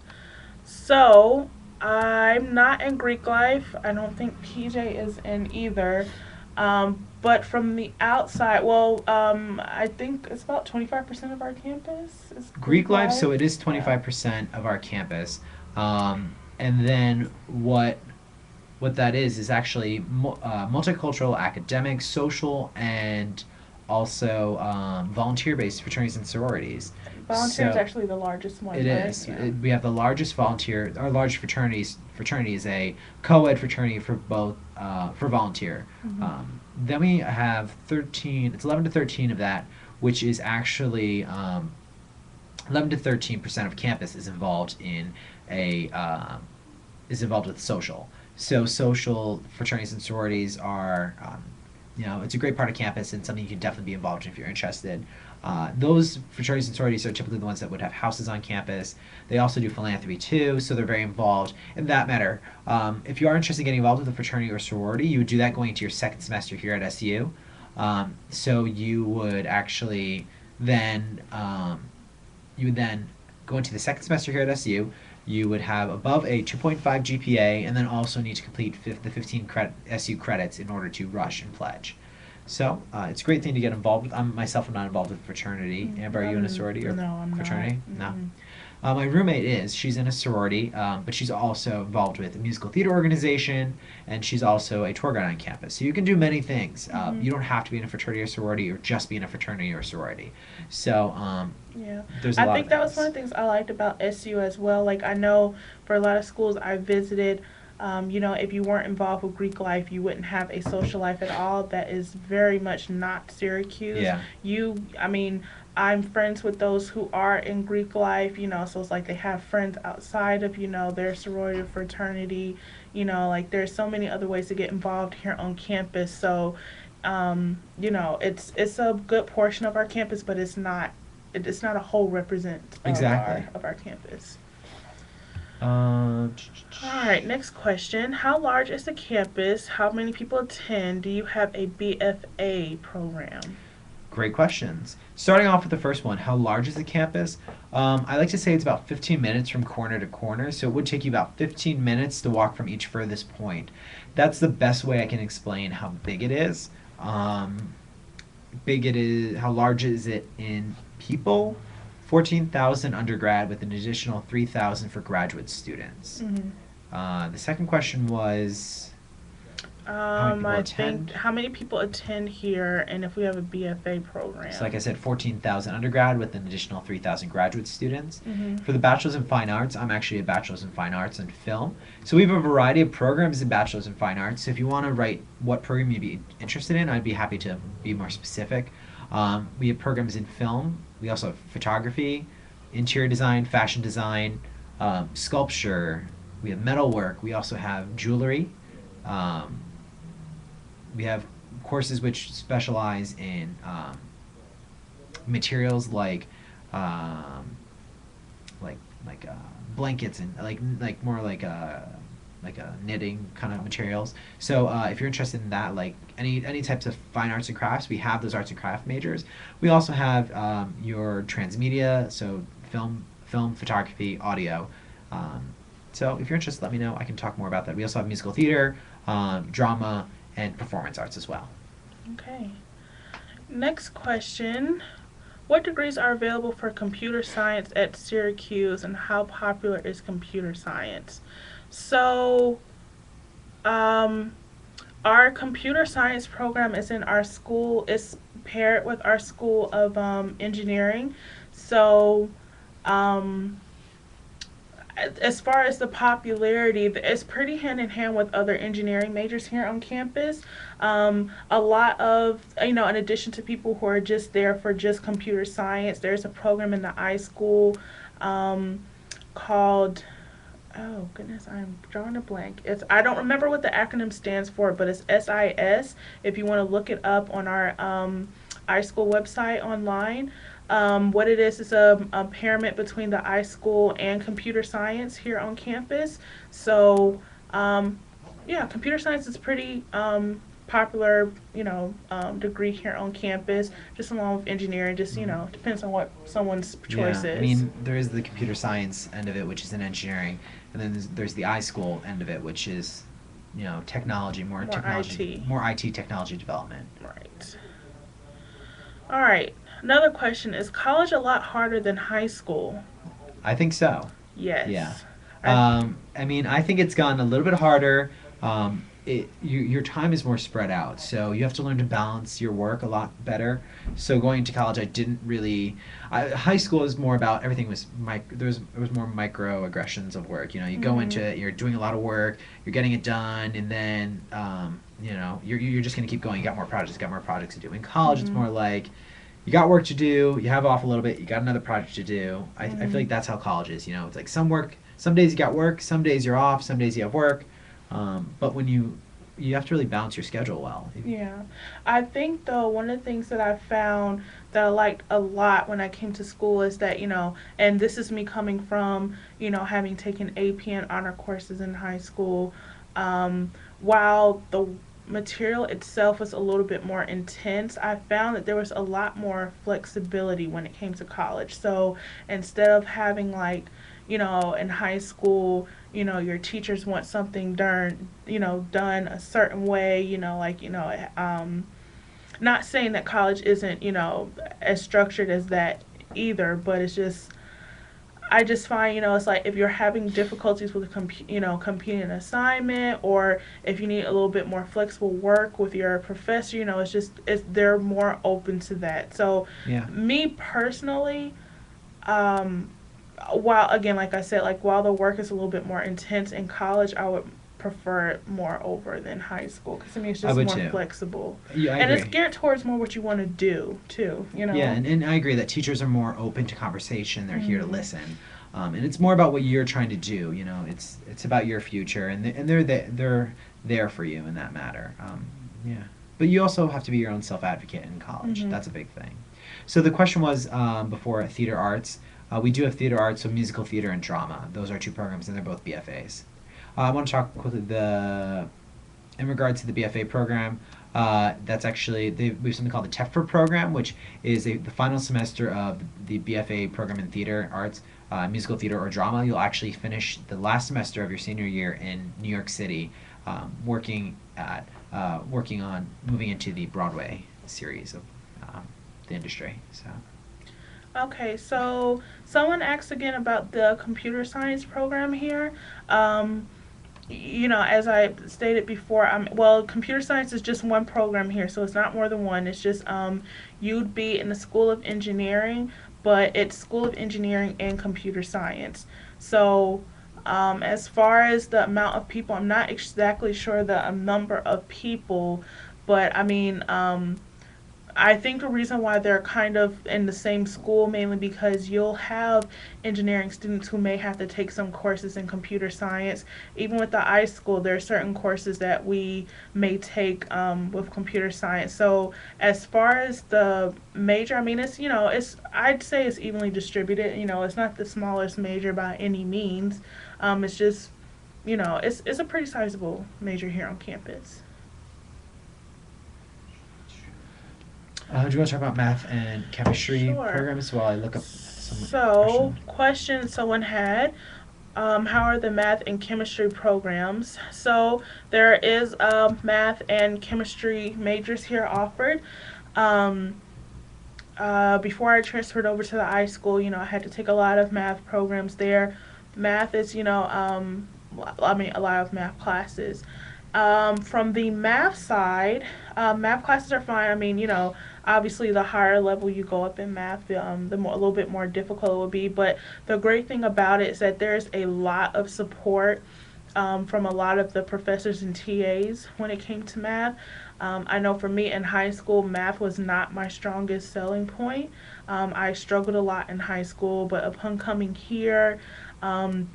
So. I'm not in Greek life. I don't think PJ is in either. But from the outside, I think it's about 25% of our campus is Greek life, so it is 25% of our campus. And then what that is actually multicultural, academic, social, and also volunteer-based fraternities and sororities. Volunteer is actually the largest one. It right? is. Yeah. We have the largest volunteer. Our largest fraternity is a co-ed fraternity for both for volunteer. Then we have 13. It's 11 to 13 of that, which is actually 11 to 13% of campus is involved in with social. So social fraternities and sororities are. It's a great part of campus and something you can definitely be involved in if you're interested. Those fraternities and sororities are typically the ones that would have houses on campus. They also do philanthropy too, so they're very involved in that matter. If you are interested in getting involved with a fraternity or sorority, you would do that going into your second semester here at SU. So you would actually then go into the second semester here at SU. You would have above a 2.5 GPA and then also need to complete the 15 SU credits in order to rush and pledge. So it's a great thing to get involved with. I'm not involved with fraternity. Amber, are you in a sorority or fraternity? Not. No. My roommate is. She's in a sorority, but she's also involved with a musical theater organization, and she's also a tour guide on campus. So you can do many things. You don't have to be in a fraternity or sorority or just be in a fraternity or sorority. So there's a lot I think that was one of the things I liked about SU as well. Like I know for a lot of schools I visited, If you weren't involved with Greek life, you wouldn't have a social life at all. That is very much not Syracuse. Yeah. I mean, I'm friends with those who are in Greek life, so it's like they have friends outside of, their sorority or fraternity, like there's so many other ways to get involved here on campus. So, it's a good portion of our campus, but it's not a whole represent of Exactly. our campus. Uh, All right, next question. How large is the campus? How many people attend? Do you have a BFA program? Great questions. Starting off with the first one, how large is the campus? I like to say it's about 15 minutes from corner to corner, so it would take you about 15 minutes to walk from each furthest point. That's the best way I can explain how big it is. Big it is, how large is it in people? 14,000 undergrad with an additional 3,000 for graduate students. Mm-hmm. The second question was how many people I attend? think how many people attend here, and if we have a BFA program. So, like I said, 14,000 undergrad with an additional 3,000 graduate students. Mm-hmm. For the Bachelor's in Fine Arts, I'm actually a Bachelor's in Fine Arts and Film. So, we have a variety of programs in Bachelor's in Fine Arts. So, if you want to write what program you'd be interested in, I'd be happy to be more specific. We have programs in film. We also have photography, interior design, fashion design, sculpture. We have metalwork. We also have jewelry. Um, we have courses which specialize in materials um, like blankets and like more like a knitting kind of materials. So if you're interested in that, like any types of fine arts and crafts, we have those arts and craft majors. We also have your transmedia, so film, photography, audio. So if you're interested, let me know. I can talk more about that. We also have musical theater, drama, and performance arts as well. Okay. Next question. What degrees are available for computer science at Syracuse, and how popular is computer science? So, um, our computer science program is in our school. It's paired with our school of engineering. So, um, as far as the popularity, it's pretty hand in hand with other engineering majors here on campus. A lot of, in addition to people who are just there for just computer science, there's a program in the iSchool called, oh goodness, I'm drawing a blank. I don't remember what the acronym stands for, but it's SIS. If you want to look it up on our iSchool website online. What it is a pairment between the iSchool and computer science here on campus. So, yeah, computer science is pretty popular, degree here on campus, just along with engineering, just, depends on what someone's choice Yeah, is. I mean, there is the computer science end of it, which is in engineering, and then there's the iSchool end of it, which is, technology, more technology, IT. more IT technology development. Right. All right. Another question, is college a lot harder than high school? I think so. Yes. Yeah. I, I mean, I think it's gotten a little bit harder. Your time is more spread out, so you have to learn to balance your work a lot better. So going to college, I didn't really. High school is more about everything was there was more microaggressions of work. You go into it, you're doing a lot of work, you're getting it done, and then you're just gonna keep going. You got more projects, to do. In college, it's more like you got work to do, you have off a little bit, you got another project to do. I feel like that's how college is. It's like some days you got work, some days you're off, some days you have work. But when you have to really balance your schedule well. Yeah. I think, though, one of the things that I found that I liked a lot when I came to school is that, and this is me coming from, having taken AP and honor courses in high school, while the material itself was a little bit more intense, I found that there was a lot more flexibility when it came to college. So instead of having, like, in high school, your teachers want something done a certain way, not saying that college isn't, as structured as that either, but I just find, it's like if you're having difficulties with completing an assignment, or if you need a little bit more flexible work with your professor, they're more open to that. So, Yeah. me personally, while again, like I said, like while the work is a little bit more intense in college, I would prefer it more over than high school because to me it's I just would more too. flexible, Yeah, I and it's agree. geared towards more what you want to do too. Yeah, and I agree that teachers are more open to conversation. They're here to Mm-hmm. listen, and it's more about what you're trying to do. It's about your future, and they're there for you in that matter. Yeah, but you also have to be your own self advocate in college. Mm-hmm. That's a big thing. So the question was before theater arts. We do have theater arts, so musical theater and drama. Those are two programs, and they're both BFAs. I want to talk quickly in regard to the BFA program. That's actually we have something called the TEFR program, which is the final semester of the BFA program in theater arts, musical theater or drama. You'll actually finish the last semester of your senior year in New York City, working on moving into the Broadway series of the industry. So. Okay, so someone asked again about the computer science program here. Um, as I stated before, well, computer science is just one program here, so it's not more than one. It's just you'd be in the School of Engineering, but it's School of Engineering and Computer Science. So, as far as the amount of people, I'm not exactly sure the number of people, but I think the reason why they're kind of in the same school mainly because you'll have engineering students who may have to take some courses in computer science. Even with the iSchool, there are certain courses that we may take with computer science. So as far as the major, it's I'd say it's evenly distributed. It's not the smallest major by any means. It's just it's a pretty sizable major here on campus. Do you want to talk about math and chemistry Sure. programs while I look up some So, questions? question someone had, how are the math and chemistry programs? So, there is math and chemistry majors here offered. Um, Before I transferred over to the iSchool, I had to take a lot of math programs there. Math is, a lot of math classes. From the math side, math classes are fine. Obviously, the higher level you go up in math, the more a little bit more difficult it will be. But the great thing about it is that there's a lot of support from a lot of the professors and TAs when it came to math. I know for me in high school, math was not my strongest selling point. I struggled a lot in high school, but upon coming here, um,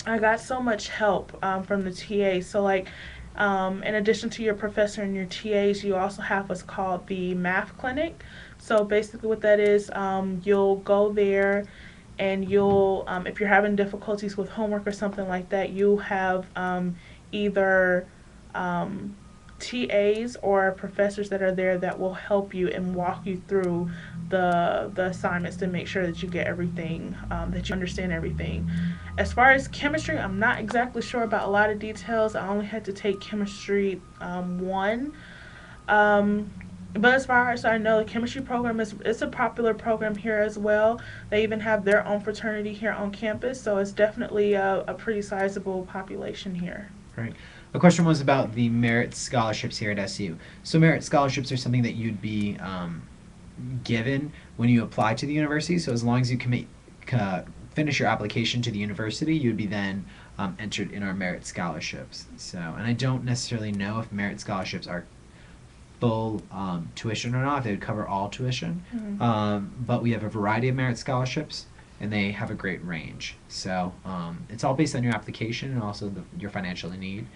I got so much help from the TAs. So, like, in addition to your professor and your TAs, you also have what's called the math clinic. So, basically, what that is, you'll go there and if you're having difficulties with homework or something like that, you have either um, TAs or professors that are there that will help you and walk you through the assignments to make sure that you get everything, that you understand everything. As far as chemistry, I'm not exactly sure about a lot of details. I only had to take chemistry one. Um, but as far as I know, the chemistry program is a popular program here as well. They even have their own fraternity here on campus, so it's definitely a pretty sizable population here. Right. The question was about the merit scholarships here at SU. So merit scholarships are something that you'd be given when you apply to the university. So as long as you finish your application to the university, you'd be then entered in our merit scholarships. So, and I don't necessarily know if merit scholarships are full tuition or not, if they would cover all tuition. Mm-hmm. But we have a variety of merit scholarships, and they have a great range. So it's all based on your application and also your financial need.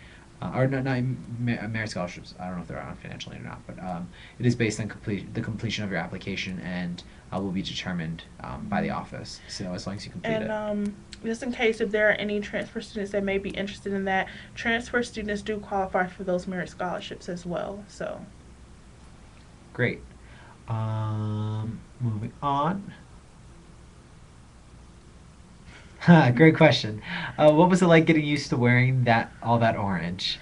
Or no, not merit scholarships. I don't know if they're on financial aid or not, but it is based on the completion of your application and will be determined by the office. So as long as you complete And it. just in case if there are any transfer students that may be interested in that, transfer students do qualify for those merit scholarships as well. So. Great. Moving on. Great question. What was it like getting used to wearing all that orange?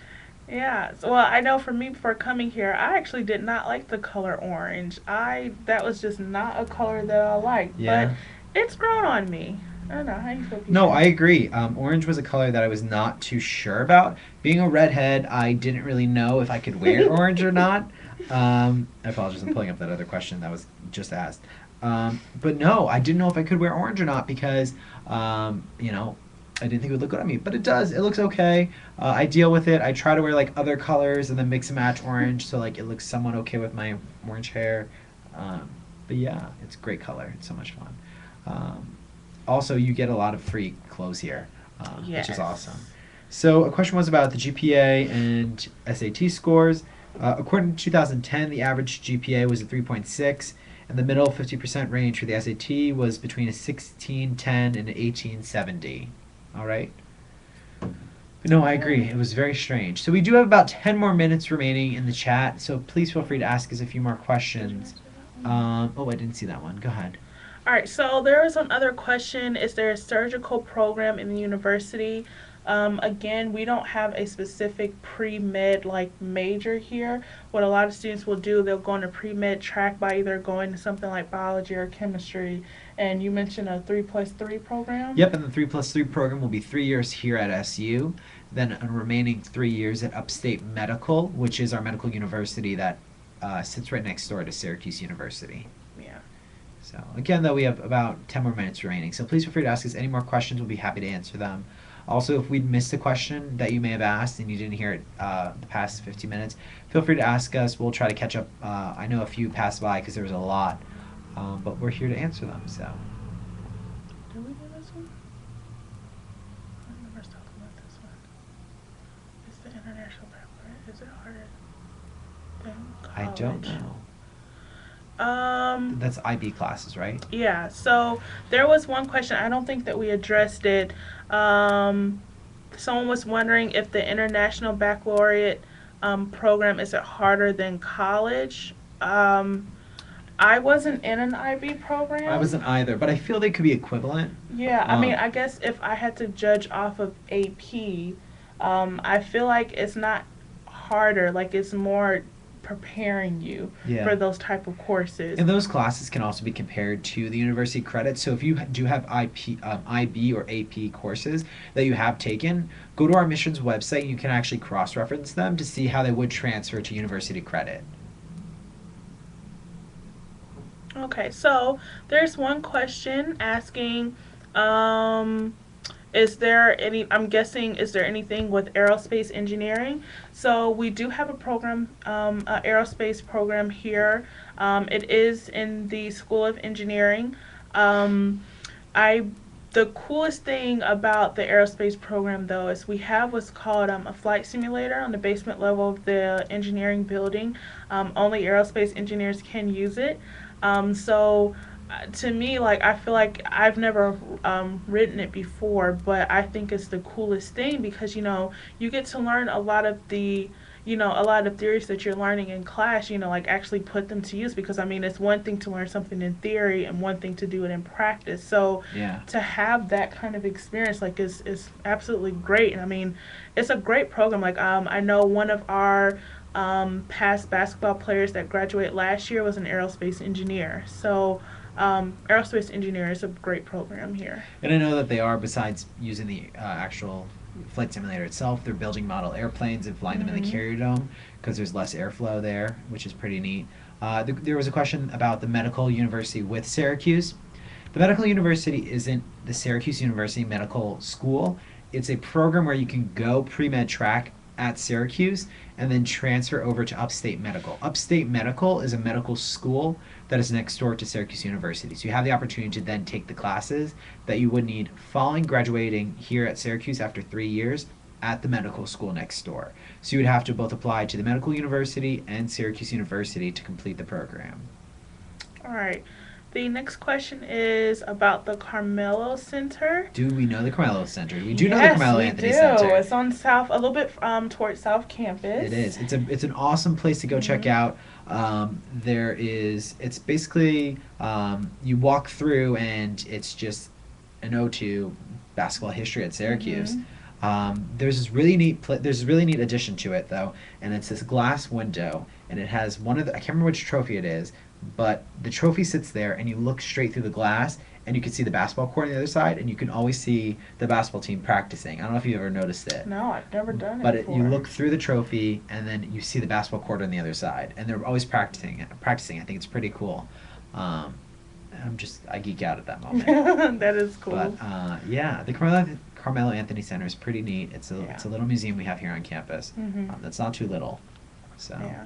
Yeah, so, well, I know for me before coming here, I actually did not like the color orange. That was just not a color that I liked, but Yeah. it's grown on me. I don't know how you feel, No, Peter. I agree. Orange was a color that I was not too sure about. Being a redhead, I didn't really know if I could wear orange or not. I apologize. I'm pulling up that other question that was just asked. But no, I didn't know if I could wear orange or not because, you know, I didn't think it would look good on me, but it does. It looks okay. I deal with it. I try to wear like other colors and then mix and match orange, so like it looks somewhat okay with my orange hair. Um, but yeah, it's a great color. It's so much fun. Also, you get a lot of free clothes here, which is Yes. awesome. So a question was about the GPA and SAT scores. According to 2010, the average GPA was a 3.6, and the middle 50% range for the SAT was between a 1610 and an 1870. All right. No, I agree. It was very strange. So we do have about 10 more minutes remaining in the chat, so please feel free to ask us a few more questions. Oh, I didn't see that one. Go ahead. All right, so there was another question. Is there a surgical program in the university? Again, we don't have a specific pre-med like major here. What a lot of students will do, they'll go on a pre-med track by either going to something like biology or chemistry. And you mentioned a 3+3 program? Yep, and the 3+3 program will be 3 years here at SU, then a remaining 3 years at Upstate Medical, which is our medical university that sits right next door to Syracuse University. Yeah. So again, though, we have about 10 more minutes remaining. So please feel free to ask us any more questions. We'll be happy to answer them. Also, if we'd missed a question that you may have asked and you didn't hear it the past 15 minutes, feel free to ask us. We'll try to catch up. I know a few passed by because there was a lot, but we're here to answer them. So. Did we do this one? I remember us talking about this one. It's the international baccalaureate. Is it harder than college? I don't know. That's IB classes, right? Yeah, so there was one question, I don't think that we addressed it. Someone was wondering if the International Baccalaureate program is it harder than college. I wasn't in an IB program. I wasn't either, but I feel they could be equivalent. Yeah, I mean, I guess if I had to judge off of AP, I feel like it's not harder, like it's more preparing you Yeah. for those type of courses. And those classes can also be compared to the university credits. So if you do have IB or AP courses that you have taken, go to our missions website and you can actually cross-reference them to see how they would transfer to university credit. Okay, so there's one question asking, is there any, I'm guessing, is there anything with aerospace engineering? So we do have a program, an aerospace program here. It is in the School of Engineering. The coolest thing about the aerospace program, though, is we have what's called a flight simulator on the basement level of the engineering building. Only aerospace engineers can use it. To me, like, I feel like I've never written it before, but I think it's the coolest thing because, you know, you get to learn a lot of the, you know, a lot of theories that you're learning in class, you know, like actually put them to use because, I mean, it's one thing to learn something in theory and one thing to do it in practice. So Yeah. to have that kind of experience, like, is absolutely great. And I mean, it's a great program. Like, I know one of our past basketball players that graduated last year was an aerospace engineer. So aerospace engineer is a great program here. And I know that they are, besides using the actual flight simulator itself, they're building model airplanes and flying them in the carrier dome because there's less airflow there, which is pretty neat. There was a question about the medical university with Syracuse. The medical university isn't the Syracuse University Medical School. It's a program where you can go pre-med track at Syracuse and then transfer over to Upstate Medical. Upstate Medical is a medical school that is next door to Syracuse University. So you have the opportunity to then take the classes that you would need following graduating here at Syracuse after 3 years at the medical school next door. So you would have to both apply to the medical university and Syracuse University to complete the program. All right. The next question is about the Carmelo Center. Do we know the Carmelo Center? We do know the Carmelo Anthony Center. Center. It's on South, a little bit towards South Campus. It is. It's an awesome place to go check out. It's basically you walk through and it's just an ode to basketball history at Syracuse. There's this really neat addition to it though, and it's this glass window, and it has one of the, I can't remember which trophy it is, but the trophy sits there, and you look straight through the glass, and you can see the basketball court on the other side, and you can always see the basketball team practicing. I don't know if you've ever noticed it. No, I've never done it But before. you look through the trophy, and then you see the basketball court on the other side, and they're always practicing. I think it's pretty cool. I geek out at that moment. That is cool. But yeah, the Carmelo Anthony Center is pretty neat. Yeah. It's a little museum we have here on campus. That's not too little. So. Yeah.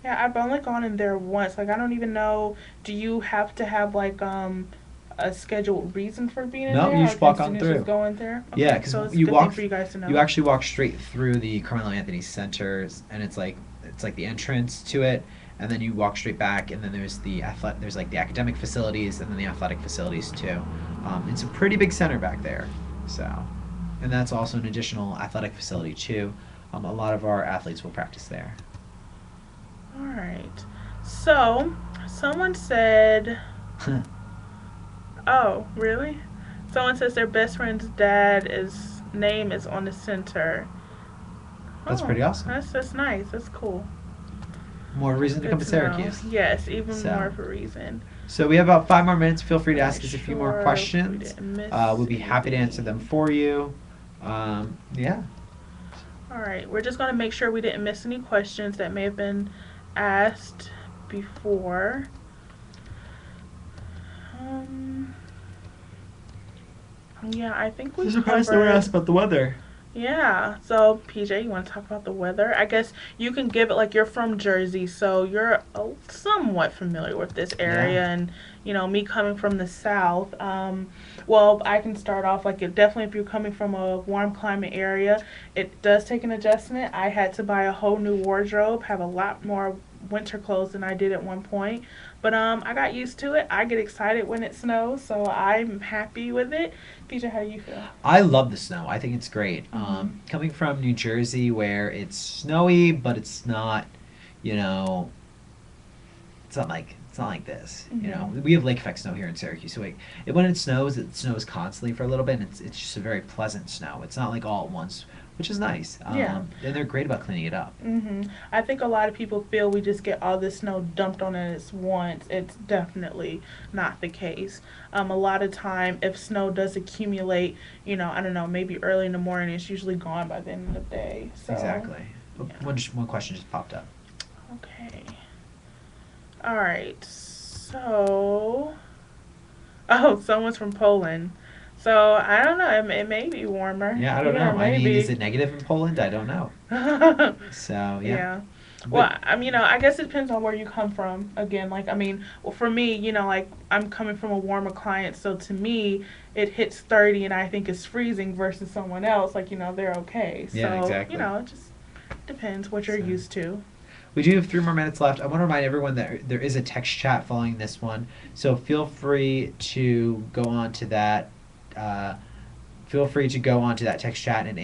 Yeah, I've only gone in there once. Like, I don't even know. Do you have to have like a scheduled reason for being in No, there, you or just can walk on students just through. go in there? Okay, Yeah, because so it's a you good thing walk. for you guys to know. You actually walk straight through the Carmelo Anthony Center, and it's like the entrance to it, and then you walk straight back, and then there's like the academic facilities, and then the athletic facilities too. It's a pretty big center back there, so, and that's also an additional athletic facility too. A lot of our athletes will practice there. All right. So, someone said, "Oh, really?" Someone says their best friend's dad's name is on the center. That's Oh, pretty awesome. That's nice. That's cool. More reason to Good come to to know. Syracuse. Yes, even So. more of a reason. So we have about 5 more minutes. Feel free to Make ask us a few more sure we questions. didn't miss We'll be happy to answer them anything. for you. Yeah. All right, we're just going to make sure we didn't miss any questions that may have been asked before. Yeah, I think we covered. about the weather. Yeah, so PJ, you want to talk about the weather? I guess you can give it like you're from Jersey, so you're somewhat familiar with this area, Yeah. and me coming from the South. Well, I can start off like definitely if you're coming from a warm climate area, it does take an adjustment. I had to buy a whole new wardrobe, have a lot more winter clothes than I did at one point. But I got used to it. I get excited when it snows, so I'm happy with it. PJ, how do you feel? I love the snow. I think it's great. Mhm. Coming from New Jersey, where it's snowy, but it's not, you know, it's not like this. You know, Mhm. we have lake effect snow here in Syracuse. So like, when it snows constantly for a little bit, and it's just a very pleasant snow. It's not like all at once, which is nice. Yeah. And they're great about cleaning it up. I think a lot of people feel we just get all this snow dumped on us once. It's definitely not the case. A lot of time, if snow does accumulate, I don't know, maybe early in the morning, it's usually gone by the end of the day. So Exactly. yeah. One question just popped up. Okay. All right. So, oh, someone's from Poland. So I don't know. It may be warmer. Yeah, I don't know. I mean, maybe. is it negative in Poland? I don't know. So yeah. Well, I guess it depends on where you come from. Again, like, well, for me, like, I'm coming from a warmer climate, so to me, it hits 30 and I think it's freezing versus someone else, like, they're okay. So, Yeah, exactly. It just depends what you're So. used to. We do have 3 more minutes left. I want to remind everyone that there is a text chat following this one, so feel free to go on to that. Feel free to go on to that text chat and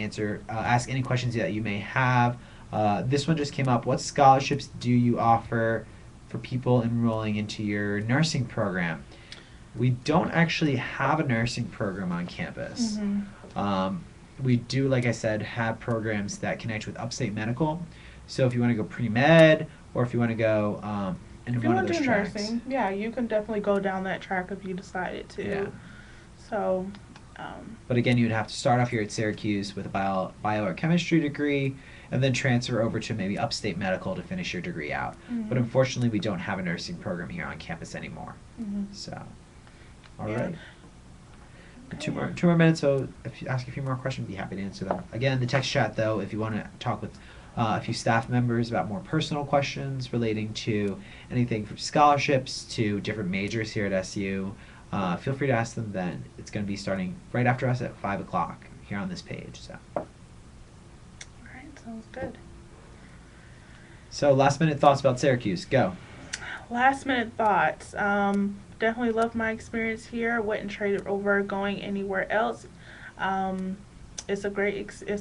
ask any questions that you may have. This one just came up. What scholarships do you offer for people enrolling into your nursing program? We don't actually have a nursing program on campus. We do, like I said, have programs that connect with Upstate Medical. So if you want to go pre-med, or if you want to go in If you one of want to those do tracks. nursing, yeah, you can definitely go down that track if you decided to. Yeah. So, But again, you would have to start off here at Syracuse with a bio or chemistry degree, and then transfer over to maybe Upstate Medical to finish your degree out. But unfortunately, we don't have a nursing program here on campus anymore. So, all Yeah. right. 2 more minutes, so if you ask a few more questions, be happy to answer them. Again, the text chat, though, if you want to talk with a few staff members about more personal questions relating to anything from scholarships to different majors here at SU, feel free to ask them then. It's going to be starting right after us at 5 o'clock here on this page. All right, sounds good. So last minute thoughts about Syracuse. Go. Last minute thoughts. Definitely love my experience here. Wouldn't trade it over going anywhere else. It's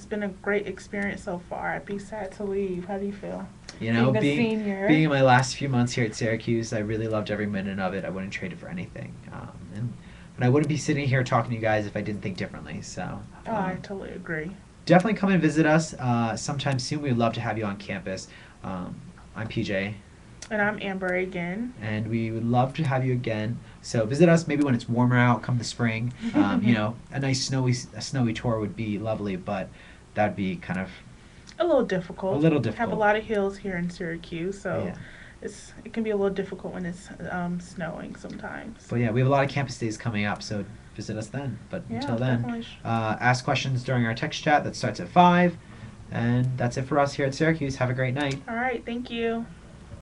been a great experience so far. I'd be sad to leave. How do you feel? You know, being a senior. being in my last few months here at Syracuse, I really loved every minute of it. I wouldn't trade it for anything. And I wouldn't be sitting here talking to you guys if I didn't think differently. So I totally agree. definitely come and visit us sometime soon. We would love to have you on campus. I'm PJ. And I'm Amber again. And we would love to have you again. So visit us maybe when it's warmer out, come the spring. A nice snowy tour would be lovely, but that'd be kind of A little difficult. A little We have difficult. a lot of hills here in Syracuse, so Yeah. it can be a little difficult when it's snowing sometimes. But yeah, we have a lot of campus days coming up, so visit us then. But Yeah, until then, definitely. ask questions during our text chat that starts at 5. And that's it for us here at Syracuse. Have a great night. All right, thank you.